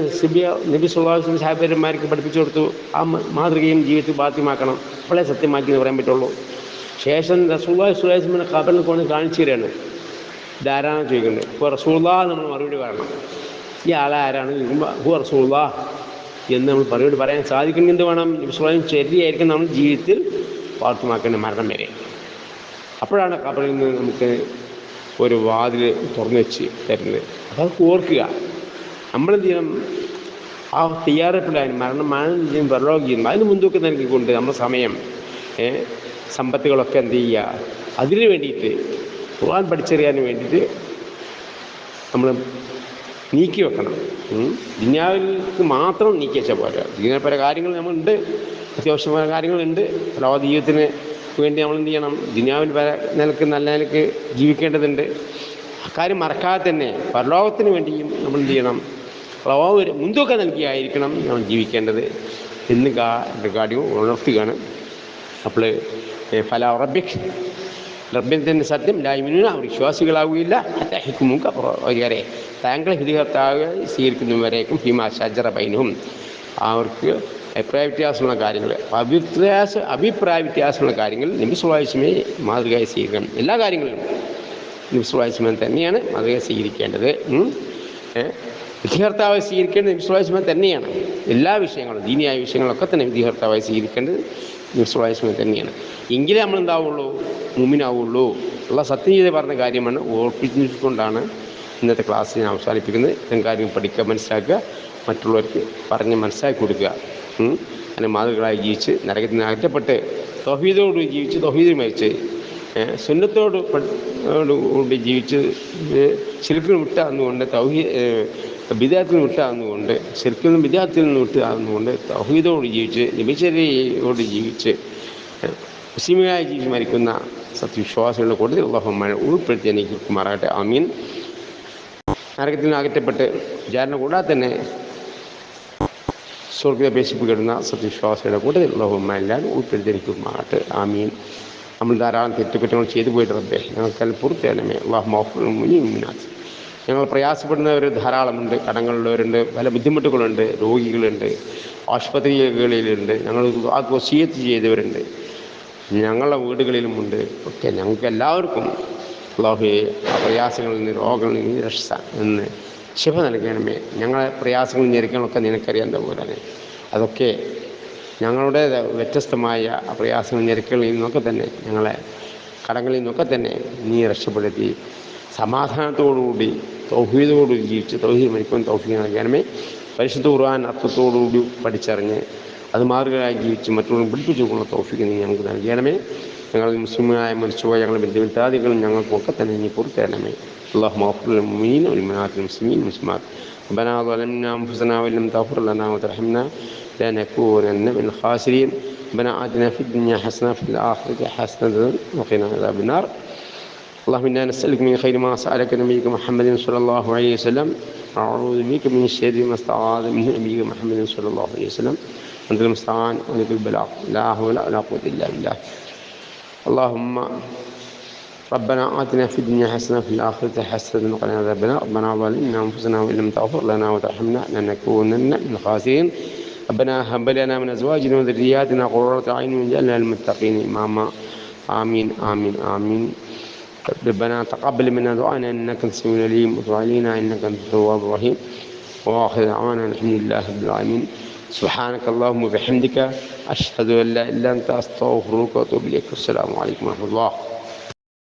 നബി സല്ലല്ലാഹു അലൈഹി വസല്ലം സാഹിബന്മാർക്ക് പഠിപ്പിച്ചു കൊടുത്തു, ആ മാതൃകയും ജീവിതത്തിൽ ബാധ്യമാക്കണം. അവളെ സത്യമാക്കി എന്ന് പറയാൻ പറ്റുള്ളൂ. ശേഷം റസൂലുള്ളാഹി സ്വല്ലല്ലാഹു അലൈഹി വസല്ലം ഖബറിൽ കൊണ്ട് കാണിച്ചു തരികയാണ്. ഇതാരാണ് ചോദിക്കുന്നത്? ഇപ്പോൾ റസൂലുള്ളാഹ് നമ്മൾ മറുപടി പറയണം. ഈ ആളാരാണ് ചോദിക്കുമ്പോൾ ഹു റസൂലുള്ളാഹ് എന്ന് നമ്മൾ മറുപടി പറയാൻ സാധിക്കണമെങ്കിൽ എന്ത് വേണം? നബി സല്ലല്ലാഹു അലൈഹി വസല്ലം ശരിയായിരിക്കും നമ്മൾ ജീവിതത്തിൽ ബാധ്യമാക്കേണ്ട മരണം വരെ. അപ്പോഴാണ് ഖബറിൽ നിന്ന് നമുക്ക് ഒരു വാതിൽ തുറന്നു വെച്ച് തരുന്നത്. അപ്പോൾ അത് ഓർക്കുക. നമ്മളെന്ത് ചെയ്യണം? ആ തയ്യാറെടുപ്പിലായാലും മരണം പരലോകം ചെയ്യുന്നു അതിന് മുൻതൂക്കം നൽകിക്കൊണ്ട് നമ്മുടെ സമയം സമ്പത്തുകളൊക്കെ എന്ത് ചെയ്യുക? അതിന് വേണ്ടിയിട്ട് ഖുർആൻ പഠിച്ചറിയാൻ വേണ്ടിയിട്ട് നമ്മൾ നീക്കി വെക്കണം. ദുനിയാവിലേക്ക് മാത്രം നീക്കി വെച്ചാൽ പോരാ. ഇങ്ങനെ പല കാര്യങ്ങൾ നമ്മളുണ്ട്, അത്യാവശ്യമായ കാര്യങ്ങളുണ്ട്. ലോക ജീവിതത്തിന് വേണ്ടി നമ്മൾ എന്ത് ചെയ്യണം? ദുനിയാവിൽ പല നിലക്ക് നല്ല നിലക്ക് ജീവിക്കേണ്ടതുണ്ട്. അക്കാര്യം മറക്കാതെ തന്നെ പരലോകത്തിന് വേണ്ടിയും നമ്മൾ എന്ത് ചെയ്യണം? ഒരു മുൻതൂക്കം നൽകിയായിരിക്കണം നമ്മൾ ജീവിക്കേണ്ടത് എന്ന് കാര്യം ഉണർത്തുകയാണ്. അപ്പോൾ ഫല റബ്ബിക്, റബ്ബിൽ തന്നെ സത്യം ലായുമിനൂന, അവർ വിശ്വാസികളാവുകയില്ല. അത്തഹിക്കുമുക്ക് വരെ താങ്കളെ ഹിതകർത്താവ് സ്വീകരിക്കുന്നവരേക്കും ഹിമാ ഷജറ ബൈനഹും, അവർക്ക് അഭിപ്രായ വ്യത്യാസമുള്ള കാര്യങ്ങൾ, അഭിപ്രായ വ്യത്യാസമുള്ള കാര്യങ്ങൾ നബി സല്ലല്ലാഹു അലൈഹി വസല്ലമയെ മാതൃകയായി സ്വീകരിക്കണം. എല്ലാ കാര്യങ്ങളിലും നബി സല്ലല്ലാഹു അലൈഹി വസല്ലം തന്നെയാണ് മാതൃകയായി സ്വീകരിക്കേണ്ടത്. വിധികർത്താവായി സ്വീകരിക്കേണ്ടത് നബി സല്ലല്ലാഹു അലൈഹി വസല്ലം തന്നെയാണ്. എല്ലാ വിഷയങ്ങളും ദീനിയായ വിഷയങ്ങളൊക്കെ തന്നെ വിധികർത്താവായി സ്വീകരിക്കേണ്ടത് നബി സല്ലല്ലാഹു അലൈഹി വസല്ലം തന്നെയാണ്. എങ്കിലേ നമ്മൾ എന്താവുള്ളൂ? മുഅ്മിനാവുള്ളൂ. അല്ലാഹ് സത്യം ചെയ്ത് പറഞ്ഞ കാര്യമാണ്. ഓർപ്പിച്ചുകൊണ്ടാണ് ഇന്നത്തെ ക്ലാസ് ഞാൻ അവസാനിപ്പിക്കുന്നത്. ഇത്തരം കാര്യങ്ങൾ പഠിക്കുക, മനസ്സിലാക്കുക, മറ്റുള്ളവർക്ക് പറഞ്ഞ് മനസ്സിലാക്കി കൊടുക്കുക. അങ്ങനെ മാതൃകളായി ജീവിച്ച് നരകത്തിന് അകറ്റപ്പെട്ട് തൗഹീദോട് ജീവിച്ച് തൗഹീദിൽ മരിച്ച് സുന്നത്തോട് ജീവിച്ച് ശിർക്കിന് വിട്ടാകുന്നുകൊണ്ട് ബിദഅത്തിന് വിട്ടാകുന്നുകൊണ്ട് ശിർക്കിൽ നിന്നും ബിദഅത്തിൽ നിന്ന് വിട്ടാകുന്നുകൊണ്ട് തൗഹീദോട് ജീവിച്ച് നബിചര്യയോട് ജീവിച്ച് മുസ്ലിമായി ജീവിച്ച് മരിക്കുന്ന സത്യവിശ്വാസികളുടെ കൂട്ടത്തിൽ അല്ലാഹു നമ്മെ ഉൾപ്പെടുത്തി അനുഗ്രഹിക്കുമാറാകട്ടെ. ആമീൻ. നരകത്തിൽ നിന്ന് അകറ്റപ്പെട്ട് വിചാരണ കൂടാതെ തന്നെ സ്വർഗ്ഗത്തെ അപേക്ഷിക്കപ്പെടുന്ന സത്യവിശ്വാസികളുടെ കൂട്ടത്തിൽ അല്ലാഹു നമ്മെ എല്ലാവരും ഉൾപ്പെടുത്തി അനുഗ്രഹിക്കുമാറാകട്ടെ. ആമീൻ. നമ്മൾ ധാരാളം തെറ്റുകുറ്റങ്ങൾ ചെയ്തു പോയിട്ട് റബ്ബേ ഞങ്ങൾക്കത് പുറത്തു തരണമേ. അല്ലാഹു മഗ്ഫിർ മുഅ്മിനാത്ത്. ഞങ്ങൾ പ്രയാസപ്പെടുന്നവർ ധാരാളമുണ്ട്, കടങ്ങളുള്ളവരുണ്ട്, പല ബുദ്ധിമുട്ടുകളുണ്ട്, രോഗികളുണ്ട്, ആശുപത്രികളിലുണ്ട്, ഞങ്ങൾ വസിയത്ത് ചെയ്തവരുണ്ട്, ഞങ്ങളുടെ വീടുകളിലുമുണ്ട്. ഒക്കെ ഞങ്ങൾക്ക് എല്ലാവർക്കും അല്ലാഹുവേ ആ പ്രയാസങ്ങളിൽ നിന്ന് രോഗങ്ങളിൽ നിന്ന് രക്ഷ എന്ന് ശിഫ നൽകണമേ. ഞങ്ങളെ പ്രയാസങ്ങളും ഞെരുക്കങ്ങളൊക്കെ നിനക്കറിയാൻ പോലാണ്. അതൊക്കെ ഞങ്ങളുടെ വ്യത്യസ്തമായ പ്രയാസങ്ങളും ഞെരുക്കങ്ങളിൽ നിന്നൊക്കെ തന്നെ ഞങ്ങളെ കടങ്ങളിൽ നിന്നൊക്കെ തന്നെ നീ രക്ഷപ്പെടുത്തി സമാധാനത്തോടുകൂടി തൗഹീദോടുകൂടി ജീവിച്ച് തൗഹീദ് മരിക്കുവാൻ തൗഫീഖ് നൽകണമേ. പരിശുദ്ധ ഖുർആൻ അർത്ഥത്തോടുകൂടി പഠിച്ചറിഞ്ഞ് അത് മാർഗ്ഗമായി ജീവിച്ച് മറ്റുള്ളവരും പഠിപ്പിച്ചുകൊണ്ടുള്ള തൗഫീഖ് നീ ഞങ്ങൾക്ക് നൽകണമേ. ഞങ്ങൾ മുസ്ലിമായ മരിച്ചുപോയ ഞങ്ങളുടെ ബന്ധുമിത്രാദികളും ഞങ്ങൾക്കൊക്കെ തന്നെ നീ പുറത്തു തരണമേ. اللهم اغفر للمؤمنين والمؤمنات والمسلمين والمسلمات. ربنا ظلمنا انفسنا وان لم تغفر لنا وترحمنا لنكونن من الخاسرين. ربنا آتنا في الدنيا حسنة وفي الآخرة حسنة وقنا عذاب النار. اللهم إنا نسألك من خير ما سألك نبيك محمد صلى الله عليه وسلم ونعوذ بك من شر ما استعاذ منه نبيك محمد صلى الله عليه وسلم. أنت المستعان ولك البلاغ لا حول ولا قوة إلا بالله. اللهم ربنا آتنا في الدنيا حسنة وفي الآخرة حسنة وقنا عذاب النار. ربنا ظلمنا أنفسنا وإن لم تغفر لنا وترحمنا لنكونن من الخاسرين. ربنا هب لنا من أزواجنا وذرياتنا قرة أعين واجعلنا للمتقين إماما. آمين آمين آمين. ربنا تقبل منا دعانا إنك أنت السميع العليم وتب علينا إنك أنت التواب الرحيم. وآخر دعوانا الحمد لله رب العالمين. سبحانك اللهم وبحمدك أشهد أن لا إله إلا أنت أستغفرك وأتوب إليك. والسلام عليكم ورحمة الله.